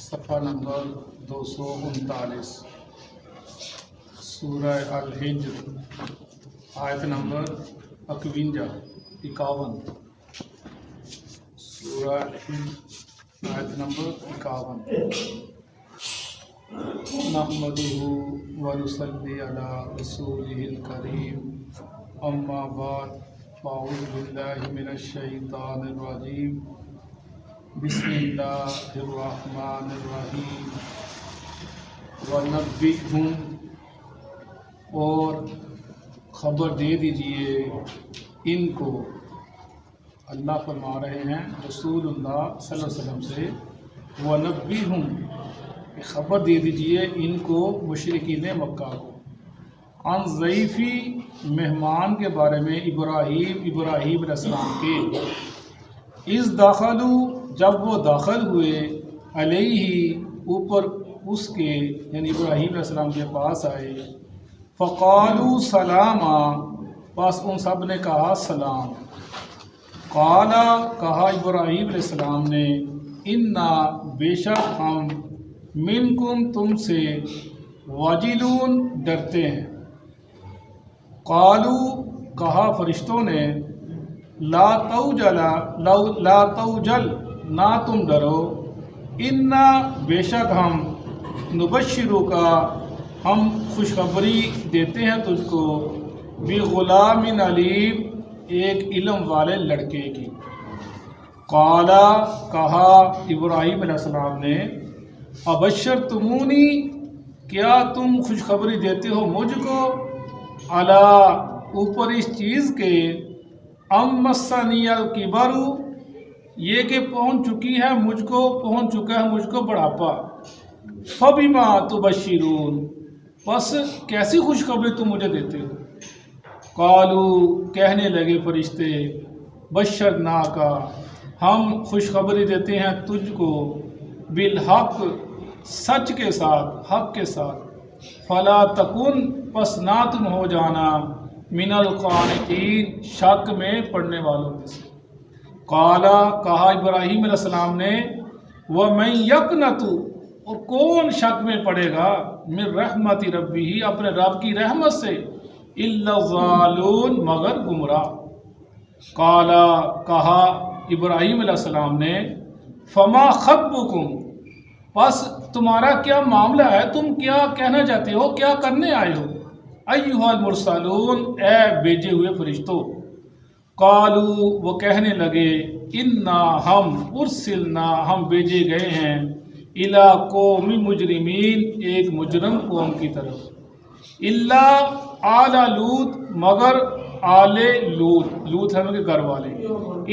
صفحہ نمبر 239 سورہ الحجر آیت نمبر 51 سورہ الحجر آیت نمبر 51 نحمدہ ونصلی علی رسولہ الکریم اما بعد فاعوذ باللہ من الشیطان الرجیم بسم اللہ الرحمن الرحیم وَنَبِّئْهُمْ اور خبر دے دیجئے ان کو، اللہ فرما رہے ہیں رسول اللہ صلی اللہ علیہ وسلم سے، وَنَبِّئْهُمْ خبر دے دیجئے ان کو مشرکین مکہ کو، عن ضیفی مہمان کے بارے میں ابراہیم علیہ السلام کے، اذ دخلوا جب وہ داخل ہوئے، علیہ اوپر اس کے یعنی ابراہیم علیہ السلام کے پاس آئے، فقالوا سلاما پس ان سب نے کہا سلام، قالا کہا ابراہیم علیہ السلام نے، انا بے شک ہم منکم تم سے، واجلون ڈرتے ہیں، قالوا کہا فرشتوں نے، لا توجل نہ تم ڈرو، انا بے شک ہم، نبشرو کا ہم خوشخبری دیتے ہیں تجھ کو، بغلام علیم ایک علم والے لڑکے کی، قالا کہا ابراہیم علیہ السلام نے، ابشرتمونی کیا تم خوشخبری دیتے ہو مجھ کو، علی اوپر اس چیز کے، مسنی الکبر یہ کہ پہنچ چکا ہے مجھ کو بڑھاپا، فبما تبشرون بس کیسی خوشخبری تم مجھے دیتے ہو، قالو کہنے لگے فرشتے، بشرناک ہم خوشخبری دیتے ہیں تجھ کو، بالحق سچ کے ساتھ، حق کے ساتھ، فلا تکن پس نہ تم ہو جانا، من القانتین شک میں پڑھنے والوں میں سے، قالا کہا ابراہیم علیہ السلام نے، وَمَن یقنط اور کون شک میں پڑے گا، من رحمت ربی اپنے رب کی رحمت سے، الا الضالون مگر گمراہ، قالا کہا ابراہیم علیہ السلام نے، فما خطبکم پس تمہارا کیا معاملہ ہے، تم کیا کہنا چاہتے ہو، کیا کرنے آئے ہو، ایھا المرسلون اے بھیجے ہوئے فرشتوں، قالوا وہ کہنے لگے، انا ہم، ارسلنا ہم بھیجے گئے ہیں، الی قوم مجرمین ایک مجرم قوم کی طرف، الا آل لوط مگر آل لوط ہے ان کے گھر والے،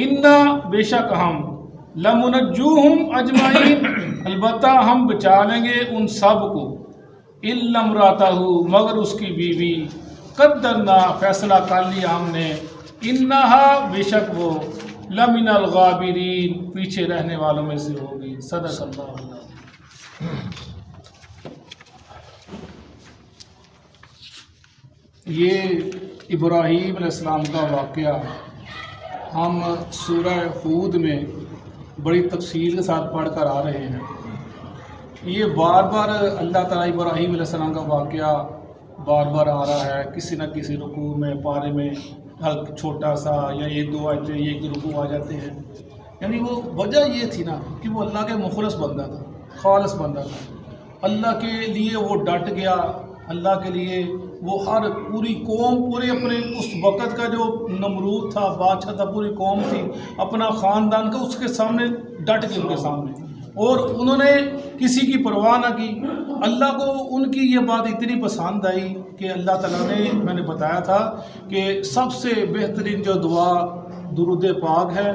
انا بے شک ہم، لمنجوہم اجمعین البتہ ہم بچا لیں گے ان سب کو، الا امراتہ مگر اس کی بیوی، قدرنا فیصلہ کر لیا ہم نے، انہا بے شک وہ، لمن الغابرین پیچھے رہنے والوں میں سے ہوگی، صدق اللہ علیہ۔ یہ ابراہیم علیہ السلام کا واقعہ ہم سورہ ہود میں بڑی تفصیل کے ساتھ پڑھ کر آ رہے ہیں، یہ بار بار اللہ تعالیٰ ابراہیم علیہ السلام کا واقعہ بار بار آ رہا ہے، کسی نہ کسی رکوع میں، پارے میں چھوٹا سا یا ایک دو آیتیں ایک دو رکوع آ جاتے ہیں، یعنی وہ وجہ یہ تھی نا کہ وہ اللہ کے مخلص بندہ تھا، خالص بندہ تھا، اللہ کے لیے وہ ڈٹ گیا، اللہ کے لیے وہ ہر پوری قوم، پورے اپنے اس وقت کا جو نمرود تھا، بادشاہ تھا، پوری قوم تھی، اپنا خاندان کا اس کے سامنے ڈٹ کے ان کے سامنے، اور انہوں نے کسی کی پرواہ نہ کی، اللہ کو ان کی یہ بات اتنی پسند آئی کہ اللہ تعالیٰ نے، میں نے بتایا تھا کہ سب سے بہترین جو دعا درود پاک ہے،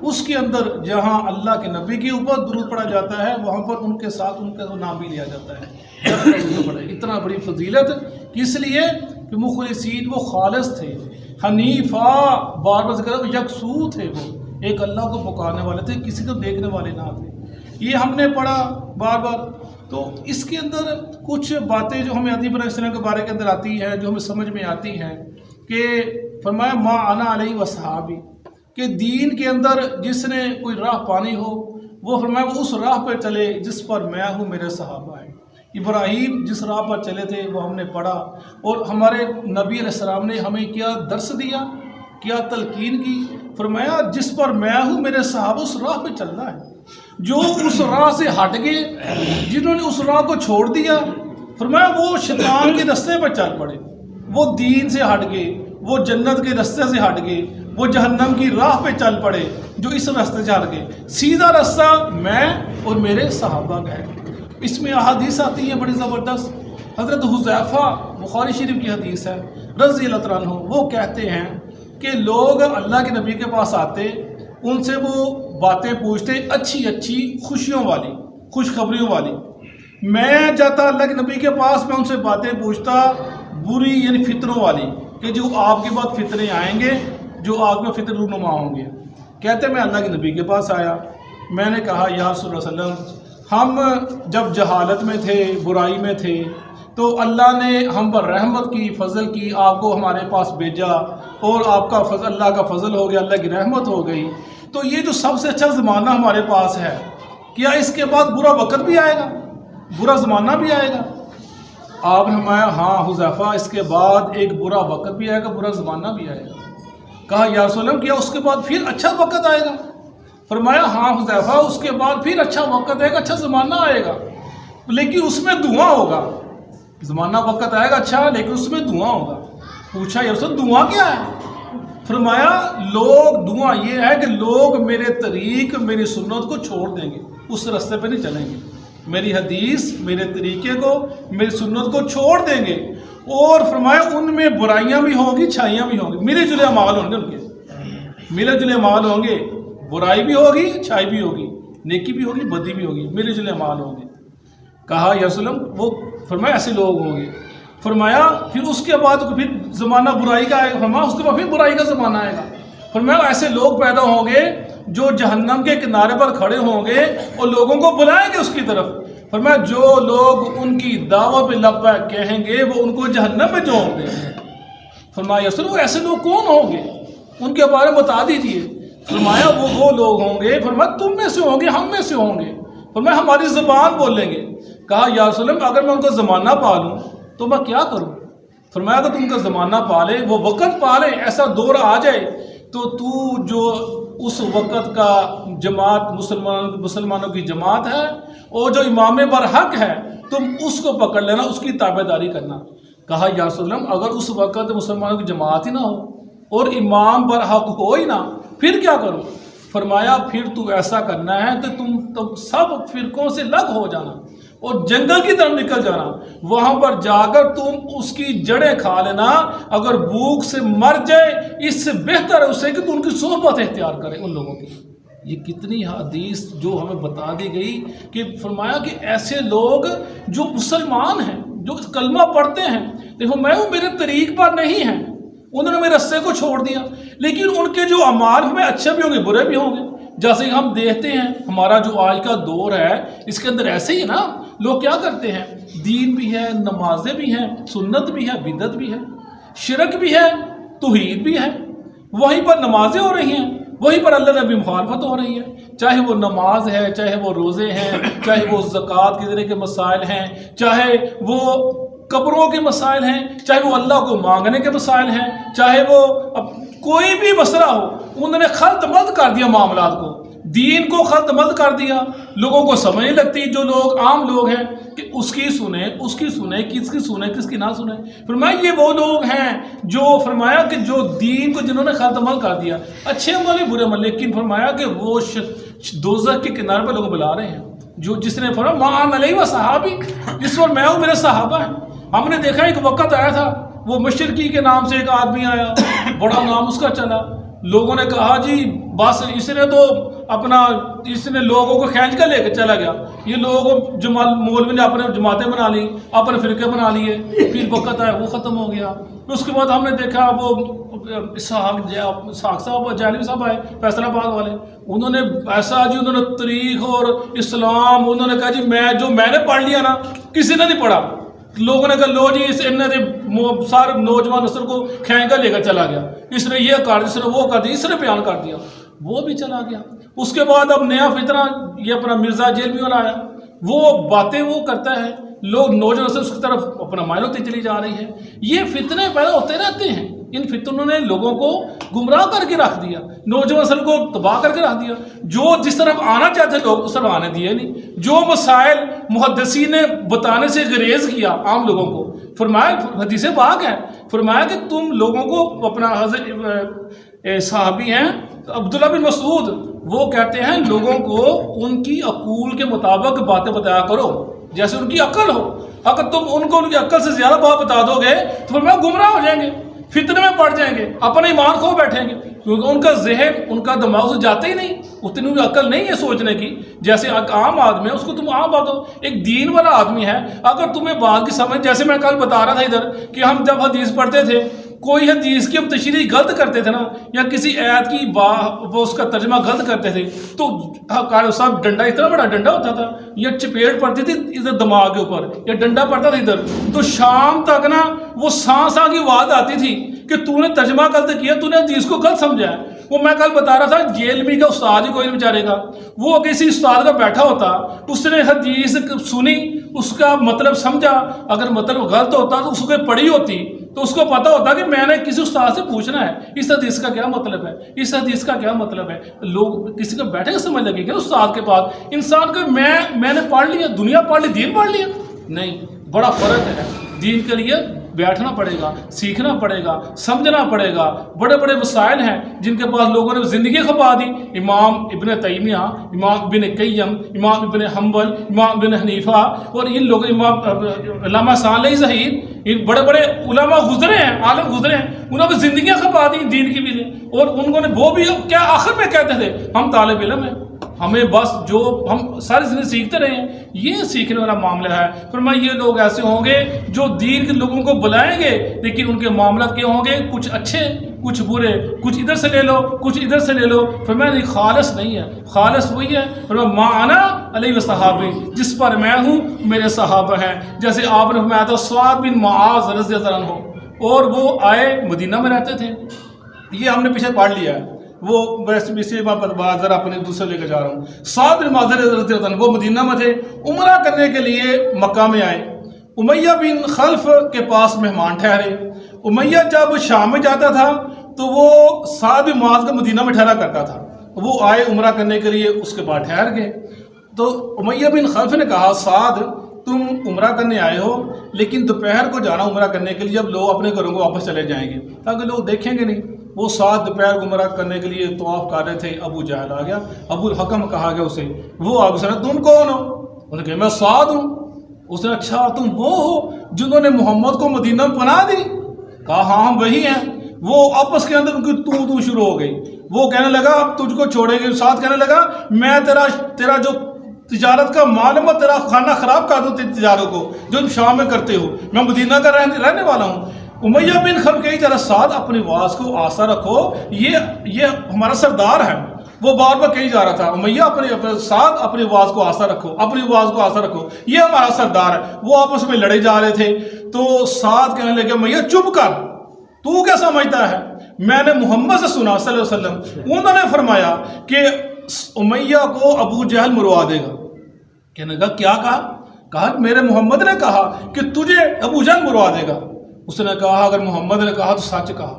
اس کے اندر جہاں اللہ کے نبی کے اوپر درود پڑھا جاتا ہے وہاں پر ان کے ساتھ ان کا نام بھی لیا جاتا ہے، اتنا بڑی فضیلت، اس لیے کہ مخلصین وہ خالص تھے، حنیفہ بار بار ذکر یکسو تھے، وہ ایک اللہ کو پکارنے والے تھے، کسی کو دیکھنے والے نہ تھے، یہ ہم نے پڑھا بار بار۔ تو اس کے اندر کچھ باتیں جو ہمیں ابراہیم علیہ السلام کے بارے کے اندر آتی ہیں، جو ہمیں سمجھ میں آتی ہیں، کہ فرمایا ما انا علیہ وصحابی، کہ دین کے اندر جس نے کوئی راہ پانی ہو، وہ فرمایا وہ اس راہ پر چلے جس پر میں ہوں، میرے صحابہ ہیں۔ ابراہیم جس راہ پر چلے تھے وہ ہم نے پڑھا، اور ہمارے نبی علیہ السلام نے ہمیں کیا درس دیا، کیا تلقین کی، فرمایا جس پر میں ہوں میرے صحابہ اس راہ پہ چلنا ہے۔ جو اس راہ سے ہٹ گئے، جنہوں نے اس راہ کو چھوڑ دیا، فرمایا وہ شیطان کے رستے پر چل پڑے، وہ دین سے ہٹ گئے، وہ جنت کے رستے سے ہٹ گئے، وہ جہنم کی راہ پہ چل پڑے جو اس راستے سے ہٹ گئے۔ سیدھا راستہ میں اور میرے صحابہ کا ہے۔ اس میں احادیث آتی ہیں بڑی زبردست۔ حضرت حذیفہ، بخاری شریف کی حدیث ہے، رضی اللہ عنہ، وہ کہتے ہیں کہ لوگ اللہ کے نبی کے پاس آتے، ان سے وہ باتیں پوچھتے اچھی اچھی خوشیوں والی، خوشخبریوں والی۔ میں جاتا اللہ کے نبی کے پاس، میں ان سے باتیں پوچھتا بری یعنی فتنوں والی، کہ جو آپ کے بعد فتنے آئیں گے، جو آپ میں فتن رونما ہوں گے۔ کہتے میں اللہ کے نبی کے پاس آیا، میں نے کہا یا رسول اللہ صلی اللہ علیہ وسلم، ہم جب جہالت میں تھے، برائی میں تھے، تو اللہ نے ہم پر رحمت کی، فضل کی، آپ کو ہمارے پاس بھیجا، اور آپ کا فضل، اللہ کا فضل ہو گیا، اللہ کی رحمت ہو گئی۔ تو یہ جو سب سے اچھا زمانہ ہمارے پاس ہے، کیا اس کے بعد برا وقت بھی آئے گا، برا زمانہ بھی آئے گا؟ آپ نے فرمایا ہاں حذیفہ، اس کے بعد ایک برا وقت بھی آئے گا، برا زمانہ بھی آئے گا۔ کہا یا رسول اللہ کیا اس کے بعد پھر اچھا وقت آئے گا؟ فرمایا ہاں حذیفہ، اس کے بعد پھر اچھا وقت آئے گا، اچھا زمانہ آئے گا، لیکن اس میں دعا ہوگا۔ زمانہ وقت آئے گا اچھا، لیکن اس میں دعا ہوگا۔ پوچھا یا رسول دعا کیا ہے؟ فرمایا لوگ، دعا یہ ہے کہ لوگ میرے طریق، میری سنت کو چھوڑ دیں گے، اس راستے پہ نہیں چلیں گے، میری حدیث، میرے طریقے کو، میری سنت کو چھوڑ دیں گے، اور فرمایا ان میں برائیاں بھی ہوں گی، چھائیاں بھی ہوں گی، ملے جلے اعمال ہوں گے، ان کے ملے جلے اعمال ہوں گے، برائی بھی ہوگی، چھائی بھی ہوگی، نیکی بھی ہوگی، بدی بھی ہوگی، ملے جلے اعمال ہوں گے۔ کہا یا رسول اللہ وہ فرمایا ایسے لوگ ہوں گے۔ فرمایا پھر اس کے بعد پھر زمانہ برائی کا آئے گا، فرمایا اس کے بعد پھر برائی کا زمانہ آئے گا۔ فرمایا ایسے لوگ پیدا ہوں گے جو جہنم کے کنارے پر کھڑے ہوں گے اور لوگوں کو بلائیں گے اس کی طرف۔ فرمایا جو لوگ ان کی دعوت پہ لبیک کہیں گے وہ ان کو جہنم میں جھونک دیں گے۔ فرمایا یا رسول اللہ ایسے لوگ کون ہوں گے، ان کے بارے میں بتا دیجئے۔ فرمایا وہ لوگ ہوں گے، فرمایا تم میں سے ہوں گے، ہم میں سے ہوں گے، فرمایا ہماری زبان بولیں گے۔ کہا یا رسول اللہ اگر میں ان کا زمانہ پالوں تو میں کیا کروں؟ فرمایا اگر تم کا زمانہ پالے، وہ وقت پالے، ایسا دور آ جائے تو جو اس وقت کا جماعت مسلمانوں کی جماعت ہے اور جو امام برحق ہے، تم اس کو پکڑ لینا، اس کی تابع داری کرنا۔ کہا یا رسول اللہ اگر اس وقت مسلمانوں کی جماعت ہی نہ ہو اور امام برحق ہو ہی نہ، پھر کیا کروں؟ فرمایا پھر تو ایسا کرنا ہے کہ تم سب فرقوں سے الگ ہو جانا اور جنگل کی طرف نکل جانا، وہاں پر جا کر تم اس کی جڑیں کھا لینا، اگر بھوک سے مر جائے اس سے بہتر ہے اسے کہ تم ان کی صحبت اختیار کرے ان لوگوں کی۔ یہ کتنی حدیث جو ہمیں بتا دی گئی کہ فرمایا کہ ایسے لوگ جو مسلمان ہیں، جو کلمہ پڑھتے ہیں، دیکھو میں وہ میرے طریق پر نہیں ہیں، انہوں نے میرے رستے کو چھوڑ دیا، لیکن ان کے جو اعمال ہمیں اچھے بھی ہوں گے، برے بھی ہوں گے۔ جیسے کہ ہم دیکھتے ہیں ہمارا جو آج کا دور ہے اس کے اندر ایسے ہی ہے نا، لوگ کیا کرتے ہیں، دین بھی ہے، نمازیں بھی ہیں، سنت بھی ہے، بدعت بھی ہے، شرک بھی ہے، توحید بھی ہے، وہیں پر نمازیں ہو رہی ہیں، وہیں پر اللہ نبی مخالفت ہو رہی ہے، چاہے وہ نماز ہے، چاہے وہ روزے ہیں، چاہے وہ زکوٰۃ کے ذریعے کے مسائل ہیں، چاہے وہ قبروں کے مسائل ہیں، چاہے وہ اللہ کو مانگنے کے مسائل ہیں، چاہے وہ کوئی بھی مسئلہ ہو، انہوں نے خلط ملط کر دیا معاملات کو، دین کو خلط ملط کر دیا، لوگوں کو سمجھ نہیں لگتی، جو لوگ عام لوگ ہیں کہ اس کی سنیں، اس کی سنیں، کس کی سنیں، کس کی نہ سنیں۔ فرمایا یہ وہ لوگ ہیں جو فرمایا کہ جو دین کو جنہوں نے خلط ملط کر دیا، اچھے عمل برے عمل، لیکن فرمایا کہ وہ دوزخ کے کنارے پر لوگ بلا رہے ہیں، جو جس نے فرمایا ما انا علیہ و صحابی، جس پر میں ہوں میرے صحابہ ہیں۔ ہم نے دیکھا ایک وقت آیا تھا، وہ مشرقی کے نام سے ایک آدمی آیا، بڑا نام اس کا چلا، لوگوں نے کہا جی بس اس نے تو اس نے لوگوں کو کھینچ کر لے کے چلا گیا، یہ لوگوں مولوی نے اپنے جماعتیں بنا لی، اپنے فرقے بنا لیے، پھر وقت آیا وہ ختم ہو گیا۔ اس کے بعد ہم نے دیکھا وہ اسحاق صاحب جعلی صاحب آئے فیصل آباد والے، انہوں نے ایسا جی انہوں نے تاریخ اور اسلام انہوں نے کہا جی میں نے پڑھ لیا نا، کسی نے نہیں پڑھا۔ لوگوں نے کہا لو جی سارے نوجوان نسل کو کھینچ کر لے کر چلا گیا، اس نے یہ کر دیا، اس نے وہ کر دیا، اس نے بیان کر دیا۔ وہ بھی چلا گیا۔ اس کے بعد اب نیا فتنہ یہ اپنا مرزا جیلوی والا آیا، وہ باتیں وہ کرتا ہے، لوگ نوجوان سے اس کی طرف اپنا مائل ہوتی چلی جا رہی ہے۔ یہ فتنے پیدا ہوتے رہتے ہیں، ان فتنوں نے لوگوں کو گمراہ کر کے رکھ دیا، نوجوان نسل کو تباہ کر کے رکھ دیا۔ جو جس طرف آنا چاہتے لوگ اس طرف آنے دیے نہیں۔ جو مسائل محدثین نے بتانے سے گریز کیا عام لوگوں کو، فرمایا حدیث پاک ہے، فرمایا کہ تم لوگوں کو اپنا حضرت صحابی ہیں عبداللہ بن مسعود، وہ کہتے ہیں لوگوں کو ان کی عقول کے مطابق باتیں بتایا کرو جیسے ان کی عقل ہو۔ اگر تم ان کو ان کی عقل سے زیادہ بات بتا دو گے تو فرمایا گمراہ ہو جائیں گے، فتنے میں پڑ جائیں گے، اپنا ایمان کھو بیٹھیں گے، کیونکہ ان کا ذہن ان کا دماغ سے جاتا ہی نہیں، اتنی بھی عقل نہیں ہے سوچنے کی۔ جیسے عام آدمی ہے اس کو تم عام بات ہو، ایک دین والا آدمی ہے، اگر تمہیں بات کی سمجھ، جیسے میں کل بتا رہا تھا ادھر کہ ہم جب حدیث پڑھتے تھے، کوئی حدیث کی ہم تشریح غلط کرتے تھے نا، یا کسی آیت کی وہ اس کا ترجمہ غلط کرتے تھے تو صاحب ڈنڈا، اتنا بڑا ڈنڈا ہوتا تھا، یا چپیڑ پڑتی تھی ادھر دماغ کے اوپر، یا ڈنڈا پڑتا تھا ادھر، تو شام تک نا وہ سانس کی آواز آتی تھی کہ تو نے ترجمہ غلط کیا، تو نے حدیث کو غلط سمجھا ہے۔ وہ میں کل بتا رہا تھا جیل میں کا استاد ہی کوئی نہیں بیچارے گا، وہ کسی استاد کا بیٹھا ہوتا، اس نے حدیث سنی، اس کا مطلب سمجھا، اگر مطلب غلط ہوتا تو اس کو پڑھی ہوتی تو اس کو پتا ہوتا کہ میں نے کسی استاد سے پوچھنا ہے اس حدیث کا کیا مطلب ہے، اس حدیث کا کیا مطلب ہے۔ لوگ کسی کو بیٹھے کے سمجھ لگے کہ استاد کے پاس، انسان کو میں نے پڑھ لیا، دنیا پڑھ لی، دین پڑھ لیا، نہیں، بڑا فرق ہے۔ دین کے لیے بیٹھنا پڑے گا، سیکھنا پڑے گا، سمجھنا پڑے گا۔ بڑے بڑے مسائل ہیں جن کے پاس لوگوں نے زندگی کھپا دی۔ امام ابن تیمیہ، امام ابن قیم، امام ابن حنبل، امام ابن حنیفہ، اور ان لوگ امام علامہ صالح ظہیر، ان بڑے بڑے علماء گزرے ہیں، عالم گزرے ہیں، انہوں نے زندگیاں کھپا دی دین کی بھی لے، اور انہوں نے وہ بھی کیا آخر میں کہتے تھے ہم طالب علم ہیں، ہمیں بس جو ہم ساری زندگی سیکھتے رہے ہیں، یہ سیکھنے والا معاملہ ہے۔ فرمایا یہ لوگ ایسے ہوں گے جو دین کے لوگوں کو بلائیں گے، لیکن ان کے معاملات کیا ہوں گے، کچھ اچھے کچھ برے، کچھ ادھر سے لے لو کچھ ادھر سے لے لو۔ فرمایا نہیں، خالص نہیں ہے، خالص وہی ہے۔ فرمایا ما انا علیہ وصحابی، جس پر میں ہوں میرے صحابہ ہیں۔ جیسے آپ نے فرمایا تھا سعد بن معاذ رضی اللہ عنہ، اور وہ آئے مدینہ میں رہتے تھے، یہ ہم نے پیچھے پڑھ لیا ہے، وہ ویسے بھی سے بات ذرا اپنے دوسرے لے کے جا رہا ہوں۔ سعد بن معاذ رضی اللہ عنہ وہ مدینہ میں تھے، عمرہ کرنے کے لیے مکہ میں آئے، امیہ بن خلف کے پاس مہمان ٹھہرے۔ امیہ جب شام میں جاتا تھا تو وہ سعد بن معاذ کا مدینہ میں ٹھہرا کرتا تھا، وہ آئے عمرہ کرنے کے لیے، اس کے بعد ٹھہر گئے۔ تو امیہ بن خلف نے کہا سعد تم عمرہ کرنے آئے ہو، لیکن دوپہر کو جانا عمرہ کرنے کے لیے، جب لوگ اپنے گھروں کو واپس چلے جائیں گے تاکہ لوگ دیکھیں گے نہیں۔ وہ سعد دوپہر کو عمرہ کرنے کے لیے طواف کر رہے تھے، ابو جہل آ گیا، ابو الحکم کہا گیا اسے، وہ آپ سے تم کون ہو؟ انہوں نے کہا میں سعد ہوں۔ اس نے اچھا تم وہ ہو جنہوں نے محمد کو مدینہ میں پناہ دی؟ کہا ہاں ہم وہی ہیں۔ وہ آپس کے اندر ان کی تو شروع ہو گئی، وہ کہنے لگا اب تجھ کو چھوڑیں گے، سعد کہنے لگا میں تیرا جو تجارت کا مال ہے میں تیرا کھانا خراب کر دوں تیری تجارت کو جو شام میں کرتے ہو، میں مدینہ کا رہنے والا ہوں۔ امیہ بن خلف کہی جرا سعد اپنی آواز کو آسا رکھو، یہ ہمارا سردار ہے، وہ بار بار کہی جا رہا تھا امیہ سعد اپنی آواز کو آسا رکھو، اپنی آواز کو آسا رکھو، یہ ہمارا سردار ہے۔ وہ آپس میں لڑے جا رہے تھے تو سعد کہنے لگے امیہ چپ کر، تو کیا سمجھتا ہے؟ میں نے محمد سے سنا صلی اللہ علیہ وسلم، انہوں نے فرمایا کہ امیہ کو ابو جہل مروا دے گا۔ کہنے لگا کیا کہا میرے محمد نے کہا کہ تجھے ابو جہل مروا دے گا۔ اس نے کہا اگر محمد نے کہا تو سچ کہا،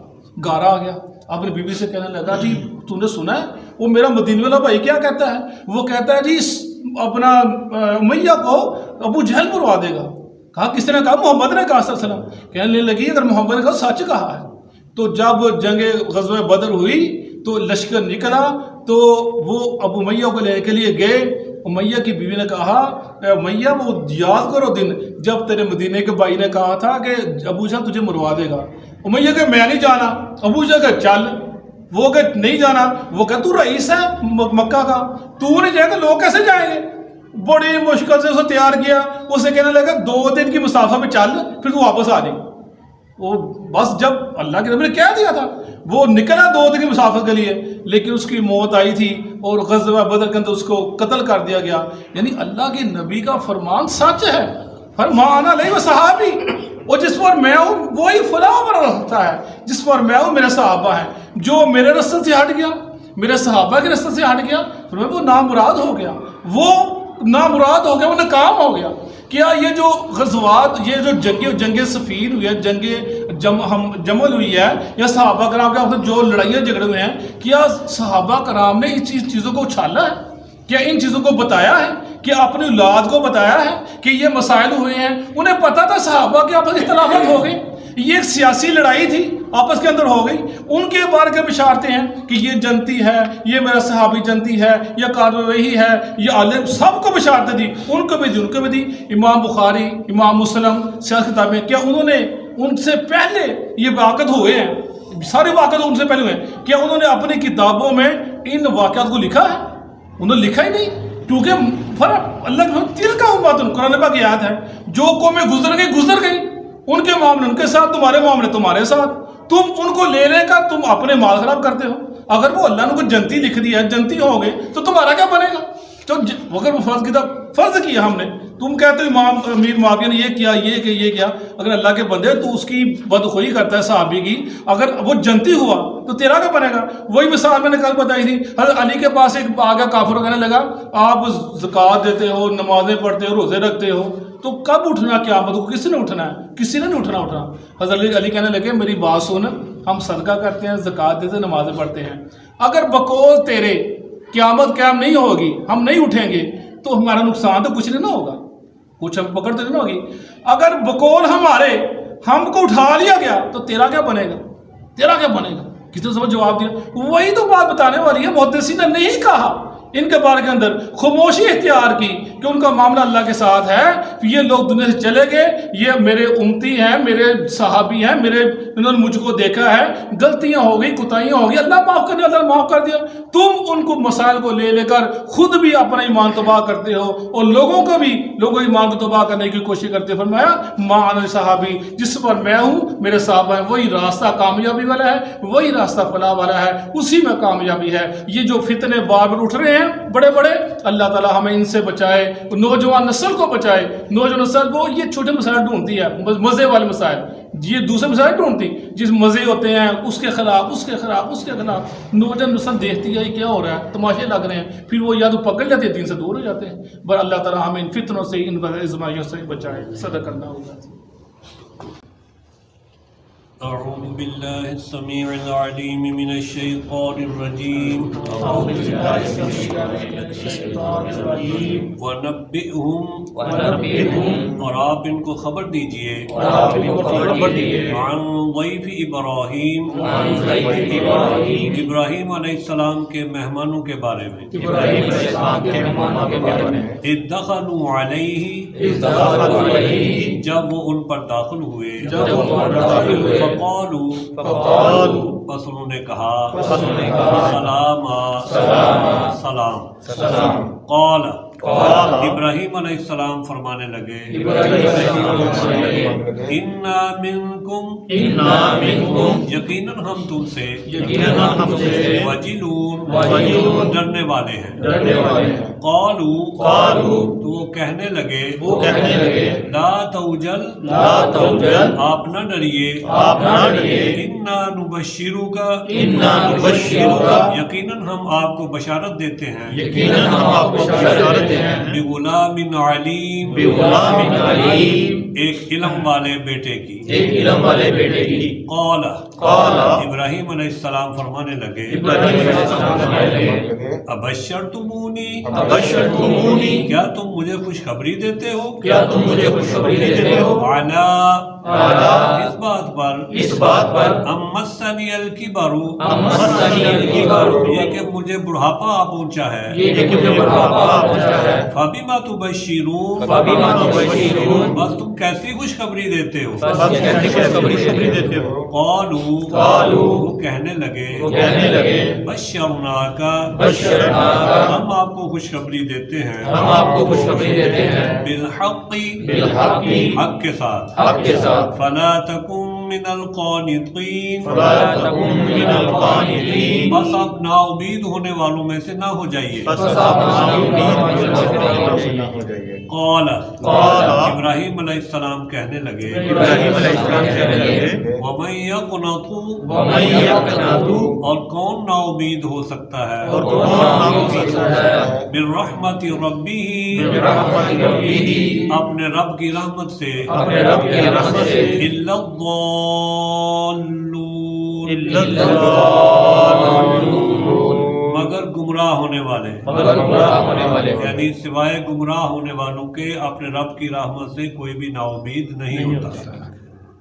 گارا آ گیا۔ اپنی بیوی سے کہنے لگا جی تو نے سنا ہے وہ میرا مدینہ والا بھائی کیا کہتا ہے؟ وہ کہتا ہے جی اپنا امیہ کو ابو جہل مروا دے گا۔ کہا کس نے کہا؟ محمد نے کہا صلی اللہ علیہ وسلم۔ کہنے لگی اگر محمد نے کہا سچ کہا ہے۔ تو جب جنگ غزوہ بدر ہوئی تو لشکر نکلا تو وہ ابو امیہ کو لینے کے لیے گئے۔ امیہ کی بیوی نے کہا امیہ وہ یاد کرو دن جب تیرے مدینے کے بھائی نے کہا تھا کہ ابو جہل تجھے مروا دے گا۔ امیہ کہ میں نہیں جانا۔ ابو جہل کہ چل، وہ کہ نہیں جانا۔ وہ کہ تو رئیس ہے مکہ کا، تو نہیں جائے گا لوگ کیسے جائیں گے؟ بڑی مشکل سے اسے تیار کیا۔ اسے کہنے لگا 2 دن کی مسافہ پہ چل پھر تو واپس آ جائے۔ وہ بس جب اللہ کے نبی نے کہہ دیا تھا وہ نکلا 2 دن کی مسافت کے لیے، لیکن اس کی موت آئی تھی اور غزوہ بدر کے اندر اس کو قتل کر دیا گیا۔ یعنی اللہ کے نبی کا فرمان سچ ہے، فرمان علیہ وصحابی، اور جس پر میں ہوں وہی فلاں پر رہتا ہے، جس پر میں ہوں میرے صحابہ ہیں۔ جو میرے رسل سے ہٹ گیا، میرے صحابہ کے راستے سے ہٹ گیا، فرمایا وہ نامراد ہو گیا، وہ نامراد ہو گیا، وہ ناکام ہو گیا۔ کیا یہ جو غزوات، یہ جو جنگ صفین ہوئی ہے، جنگ جمل ہوئی ہے، یا صحابہ کرام کے وقت جو لڑائیاں جھگڑے ہوئے ہیں، کیا صحابہ کرام نے اس چیزوں کو اچھالا ہے؟ کیا ان چیزوں کو بتایا ہے؟ کیا اپنی اولاد کو بتایا ہے کہ یہ مسائل ہوئے ہیں؟ انہیں پتہ تھا صحابہ کے آپس اختلافات ہو گئی، یہ ایک سیاسی لڑائی تھی آپس کے اندر ہو گئی، ان کے بارے کے بشارتیں ہیں کہ یہ جنتی ہے، یہ میرا صحابی جنتی ہے، یہ کارروائی ہے، یہ عالم، سب کو بشارتیں دی، ان کو بھی دی، ان کو بھی دی۔ امام بخاری، امام مسلم، سیاسی کتابیں، کیا انہوں نے ان سے پہلے یہ واقعات ہوئے ہیں؟ سارے واقعات ان سے پہلے ہوئے ہیں، کیا انہوں نے اپنی کتابوں میں ان واقعات کو لکھا ہے؟ انہوں نے لکھا ہی نہیں، کیونکہ اللہ کے تل کا امت، قرآن پاک کی آیت ہے، جو قومیں گزر گئی، ان کے معاملے ان کے ساتھ، تمہارے معاملے تمہارے ساتھ، تم ان کو لے کر تم اپنے مال خراب کرتے ہو۔ اگر وہ اللہ نے کو جنتی لکھ دیا، جنتی ہو گئے، تو تمہارا کیا بنے گا؟ تو اگر وہ فرض کیا ہم نے، تم کہتے ہو امام امیر معاویہ نے یہ کیا، یہ کیا، اگر اللہ کے بندے تو اس کی بدخوئی کرتا ہے صحابی کی، اگر وہ جنتی ہوا تو تیرا کیا بنے گا؟ وہی مثال میں نے کل بتائی تھی، حضرت علی کے پاس ایک آگا کافر کہنے لگا آپ زکوٰۃ دیتے ہو، نمازیں پڑھتے ہو، روزے رکھتے ہو، تو کب اٹھنا قیامت کو؟ کسی نے اٹھنا ہے؟ کسی نے نہیں اٹھنا۔ حضرت علی کہنے لگے میری بات سن، ہم صدقہ کرتے ہیں، زکوٰۃ دیتے ہیں، نمازیں پڑھتے ہیں، اگر بقول تیرے قیامت قائم نہیں ہوگی، ہم نہیں اٹھیں گے، تو ہمارا نقصان تو کچھ نہیں نہ ہوگا، کچھ ہم پکڑ تو نہیں ہوگی۔ اگر بقول ہمارے ہم کو اٹھا لیا گیا تو تیرا کیا بنے گا؟ تیرا کیا بنے گا؟ کس نے سمجھ جواب دیا؟ وہی تو بات بتانے والی ہے، محدثین نے نہیں کہا ان کے بارے کے اندر، خاموشی اختیار کی کہ ان کا معاملہ اللہ کے ساتھ ہے، یہ لوگ دنیا سے چلے گئے، یہ میرے امتی ہیں، میرے صحابی ہیں، انہوں نے مجھ کو دیکھا ہے، غلطیاں ہو گئی، کوتاہیاں ہو گئی، اللہ معاف کرنے، اللہ معاف کر دیا۔ تم ان کو مسائل کو لے کر خود بھی اپنا ایمان تباہ کرتے ہو اور لوگوں کو بھی ایمان کو تباہ کرنے کی کوشش کرتے ہو۔ فرمایا مان صحابی، جس پر میں ہوں، میرے صحابہ ہیں، وہی راستہ کامیابی والا ہے، وہی راستہ فلاح والا ہے، اسی میں کامیابی ہے۔ یہ جو فتنے بار بار اٹھ رہے ہیں بڑے بڑے، اللہ تعالیٰ ہمیں ان سے بچائے، نوجوان نسل کو بچائے۔ نوجوان نسل کو یہ چھوٹے مسائل ڈھونڈتی ہے، مزے والے مسائل، یہ دوسرے مسائل ڈھونڈتی، جس مزے ہوتے ہیں اس کے خلاف۔ نوجوان نسل دیکھتی ہے یہ کیا ہو رہا ہے، تماشے لگ رہے ہیں، پھر وہ یا تو پکڑ لیتے ہیں، دین سے دور ہو جاتے ہیں۔ بس اللہ تعالیٰ ہمیں ان فتنوں سے، ان آزمائشوں سے بچائے۔ صدق اللہ العظیم۔ أعوذ بالله السميع العليم من الشيطان الرجيم ونبئهم، اور آپ ان کو خبر دیجئے، عن ضيف إبراهيم، ابراہیم علیہ السلام کے مہمانوں کے بارے میں، اذ دخلوا علیہ، جب وہ ان پر داخل ہوئے، فقالوا، بس انہوں نے کہا، سلام۔ قال، ابراہیم علیہ السلام فرمانے لگے، انا منکم، یقیناً ہم تم سے، وجلون، ڈرنے والے ہیں۔ قالوا، تو وہ کہنے لگے، لا توجل، آپ نہ ڈریے، انا نبشروک، یقیناً ہم آپ کو بشارت دیتے ہیں، بغلام علیم، ایک علم والے بیٹے کی۔ قال، ابراہیم علیہ السلام فرمانے لگے، ابشرتمونی، کیا تم مجھے خوشخبری دیتے ہو، اس بات پر، امسنی الکبر، یہ کہ مجھے بڑھاپا آ پہنچا ہے، فبما تبشرون، بس تم کیسی خوشخبری دیتے ہو، قالوا، وہ کہنے لگے، بشرناک، ہم آپ کو خوشخبری دیتے ہیں، بالحق، حق کے ساتھ، فلا تکن من القانطین فلا تکن من القانطین بس آپ نا امید ہونے والوں میں سے نہ ہو جائیے بس آپ نہ ہو جائیے قال قال ابراہیم علیہ السلام کہنے لگے ابراہیم علیہ السلام کہنے لگے وَمَن يَقْنَطُ وَمَن يَقْنَطُ اور کون نا امید ہو سکتا ہے اور کون نہ ہو سکتا ہے من رحمت ربہ برحمت ربہ اپنے رب کی رحمت سے اپنے رب کی رحمت سے الا الضالون الا الضالون مگر گمراہ ہونے والے مگر گمراہ ہونے والے یعنی سوائے گمراہ ہونے والوں کے اپنے رب کی رحمت سے کوئی بھی نا امید نہیں ہوتا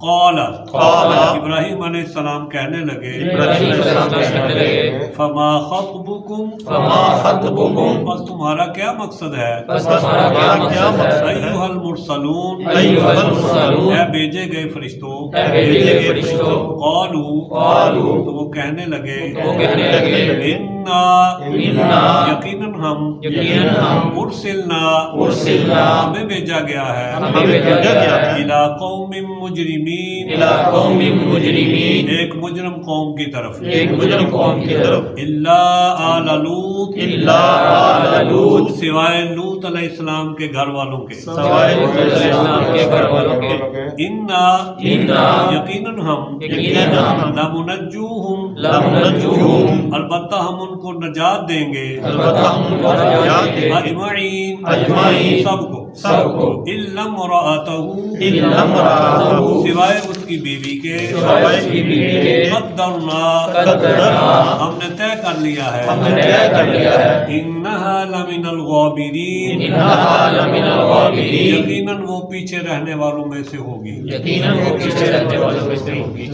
قال ابراہیم علیہ السلام کہنے لگے ابراہیم علیہ السلام کہنے لگے فما خطبکم فما خطبکم بس تمہارا کیا مقصد ہے بس تمہارا کیا مقصد ہے ایھا المرسلون ایھا المرسلون اے بھیجے گئے فرشتوں اے بھیجے گئے فرشتوں قالوا تو وہ کہنے لگے انا یقیناً ہم ارسلنا ہمیں بھیجا گیا ہے الی قوم مجرمین ایک مجرم قوم کی طرف الا آل لوط سوائے لوط علیہ السلام کے گھر والوں کے انا یقیناً ہم لمنجوہم البتہ ہم ان کو نجات دیں گے اجمعین سب کو الا امرأتہ سوائے اس کی بیوی کے قدرنا ہم نے طے کر لیا ہے انہا لمن الغابرین یقیناً وہ پیچھے رہنے والوں میں سے ہوگی یقیناً وہ پیچھے رہنے والوں میں سے ہوگی